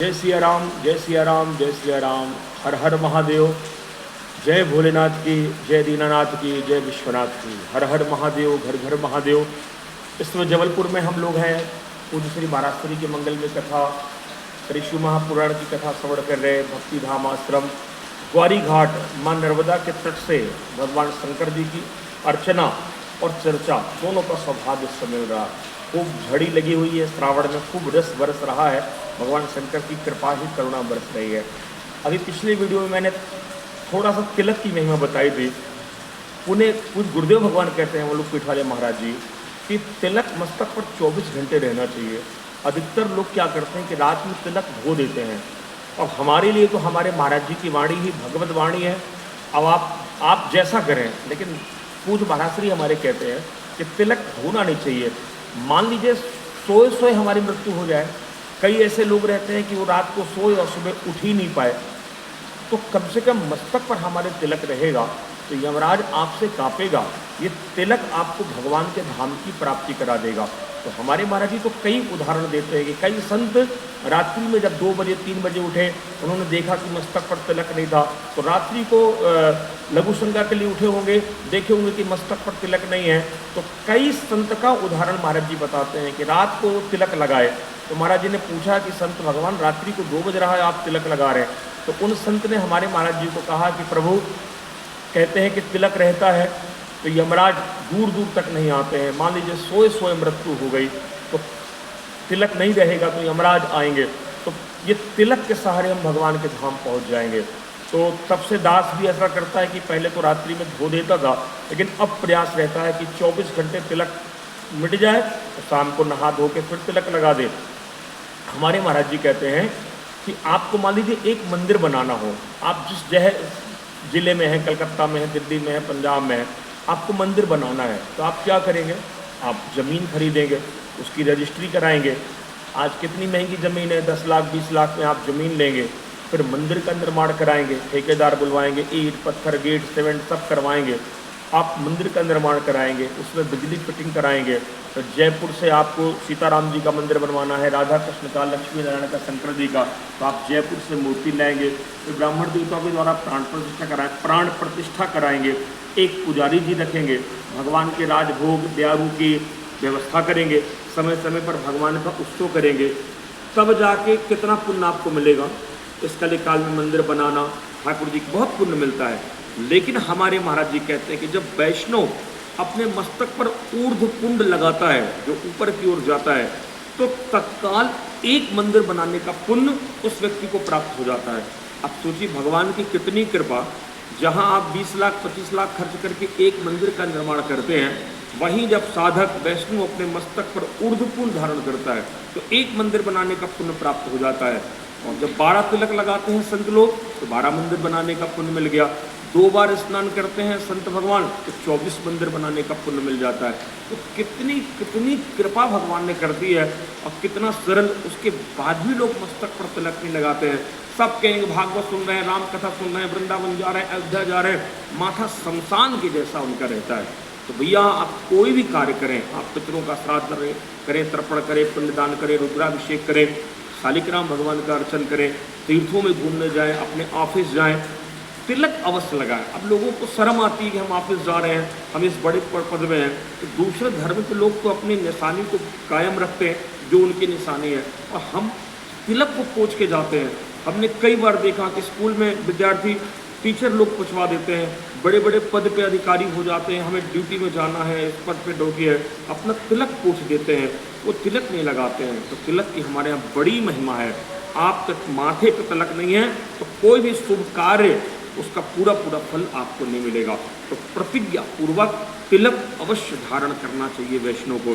जय सिया राम, जय सिया राम, जय सिया राम। हर हर महादेव। जय भोलेनाथ की, जय दीनानाथ की, जय विश्वनाथ की। हर हर महादेव, घर घर महादेव। इस समय जबलपुर में हम लोग हैं। पूज्य श्री महाराष्ट्री के मंगल में कथा, श्री शिव महापुराण की कथा श्रवण कर रहे। भक्ति धाम आश्रम ग्वारी घाट माँ नर्मदा के तट से भगवान शंकर जी की अर्चना और चर्चा दोनों का सौभाग्य इस समय मिल रहा। खूब झड़ी लगी हुई है, श्रावण में खूब रस बरस रहा है। भगवान शंकर की कृपा ही करुणा बरस रही है। अभी पिछले वीडियो में मैंने थोड़ा सा तिलक की महिमा बताई थी। पुणे कुछ गुरुदेव भगवान कहते हैं, वो लोग पीठ वाले महाराज जी, कि तिलक मस्तक पर 24 घंटे रहना चाहिए। अधिकतर लोग क्या करते हैं कि रात में तिलक धो देते हैं। और हमारे लिए तो हमारे महाराज जी की वाणी ही भगवत वाणी है। अब आप जैसा करें, लेकिन पूज्य महाराज श्री हमारे कहते हैं कि तिलक धोना नहीं चाहिए। मान लीजिए सोए सोए हमारी मृत्यु हो जाए। कई ऐसे लोग रहते हैं कि वो रात को सोए और सुबह उठ ही नहीं पाए, तो कम से कम मस्तक पर हमारे तिलक रहेगा तो यमराज आपसे कांपेगा। ये तिलक आपको भगवान के धाम की प्राप्ति करा देगा। तो हमारे महाराज जी तो कई उदाहरण देते हैं कि कई संत रात्रि में जब 2 बजे 3 बजे उठे, उन्होंने देखा कि मस्तक पर तिलक नहीं था, तो रात्रि को लघु संज्ञा के लिए उठे होंगे, देखे होंगे कि मस्तक पर तिलक नहीं है। तो कई संत का उदाहरण महाराज जी बताते हैं कि रात को तिलक लगाए। तो महाराज जी ने पूछा कि संत भगवान रात्रि को 2 बज रहा है, आप तिलक लगा रहे हैं। तो उन संत ने हमारे महाराज जी को कहा कि प्रभु कहते हैं कि तिलक रहता है तो यमराज दूर दूर तक नहीं आते हैं। मान लीजिए सोए सोए मृत्यु हो गई तो तिलक नहीं रहेगा तो यमराज आएंगे, तो ये तिलक के सहारे हम भगवान के धाम पहुंच जाएंगे। तो तब से दास भी ऐसा करता है कि पहले तो रात्रि में धो देता था, लेकिन अब प्रयास रहता है कि 24 घंटे तिलक मिट जाए तो शाम को नहा धो के फिर तिलक लगा दे। हमारे महाराज जी कहते हैं कि आपको मान लीजिए एक मंदिर बनाना हो, आप जिस जिले में है, कलकत्ता में है, दिल्ली में है, पंजाब में है, आपको मंदिर बनाना है, तो आप क्या करेंगे? आप ज़मीन खरीदेंगे, उसकी रजिस्ट्री कराएंगे। आज कितनी महंगी ज़मीन है, 10 लाख 20 लाख में आप ज़मीन लेंगे, फिर मंदिर का निर्माण कराएंगे, ठेकेदार बुलवाएंगे, ईंट पत्थर गेट सीमेंट सब करवाएंगे। आप मंदिर का निर्माण कराएंगे, उसमें बिजली फिटिंग कराएंगे। तो जयपुर से आपको सीताराम जी का मंदिर बनवाना है, राधा कृष्ण का, लक्ष्मी नारायण का, शंकर जी का, तो आप जयपुर से मूर्ति लाएंगे। तो ब्राह्मण देवताओं के द्वारा प्राण प्रतिष्ठा कराएंगे। एक पुजारी जी रखेंगे, भगवान के राजभोग द्यारू की व्यवस्था करेंगे, समय समय पर भगवान का उत्सव करेंगे। तब जाके कितना पुण्य आपको मिलेगा। इस कलिकाल में मंदिर बनाना ठाकुर जी को बहुत पुण्य मिलता है। लेकिन हमारे महाराज जी कहते हैं कि जब वैष्णव अपने मस्तक पर ऊर्ध्व पुंड लगाता है, जो ऊपर की ओर जाता है, तो तत्काल एक मंदिर बनाने का पुण्य उस व्यक्ति को प्राप्त हो जाता है। अब सोचिए भगवान की कितनी कृपा, जहां आप 20 लाख 25 लाख खर्च करके एक मंदिर का निर्माण करते हैं, वहीं जब साधक वैष्णव अपने मस्तक पर ऊर्ध्व पुंड धारण करता है तो एक मंदिर बनाने का पुण्य प्राप्त हो जाता है। और जब 12 तिलक लगाते हैं संत लोग तो 12 मंदिर बनाने का पुण्य मिल गया। 2 बार स्नान करते हैं संत भगवान तो 24 मंदिर बनाने का पुण्य मिल जाता है। तो कितनी कृपा भगवान ने कर दी है और कितना सरल। उसके बाद भी लोग मस्तक पर तिलक नहीं लगाते हैं। सब कहेंगे भागवत सुन रहे हैं, राम कथा सुन रहे हैं, वृंदावन जा रहे हैं, अयोध्या जा रहे हैं, माथा शमशान के जैसा उनका रहता है। तो भैया आप कोई भी कार्य करें, आप पितरों का श्राद्ध करें, तर्पण करें, पिंडदान करें, रुद्राभिषेक करें, शालिग्राम भगवान का अर्चन करें, तीर्थों में घूमने जाएं, अपने ऑफिस जाएं, तिलक अवश्य लगाएं। अब लोगों को शर्म आती है कि हम ऑफिस जा रहे हैं, हम इस बड़े पद में हैं। तो दूसरे धर्म के लोग तो अपनी निशानी को कायम रखते हैं जो उनकी निशानी है, और हम तिलक को पोंछ के जाते हैं। हमने कई बार देखा कि स्कूल में विद्यार्थी टीचर लोग पूछवा देते हैं, बड़े बड़े पद पे अधिकारी हो जाते हैं, हमें ड्यूटी में जाना है, इस पद पे ड्यूटी है, अपना तिलक पूछ देते हैं, वो तिलक नहीं लगाते हैं। तो तिलक की हमारे यहाँ बड़ी महिमा है। आप तक माथे पे तिलक नहीं है तो कोई भी शुभ कार्य उसका पूरा फल आपको नहीं मिलेगा। तो प्रतिज्ञा पूर्वक तिलक अवश्य धारण करना चाहिए वैष्णव को।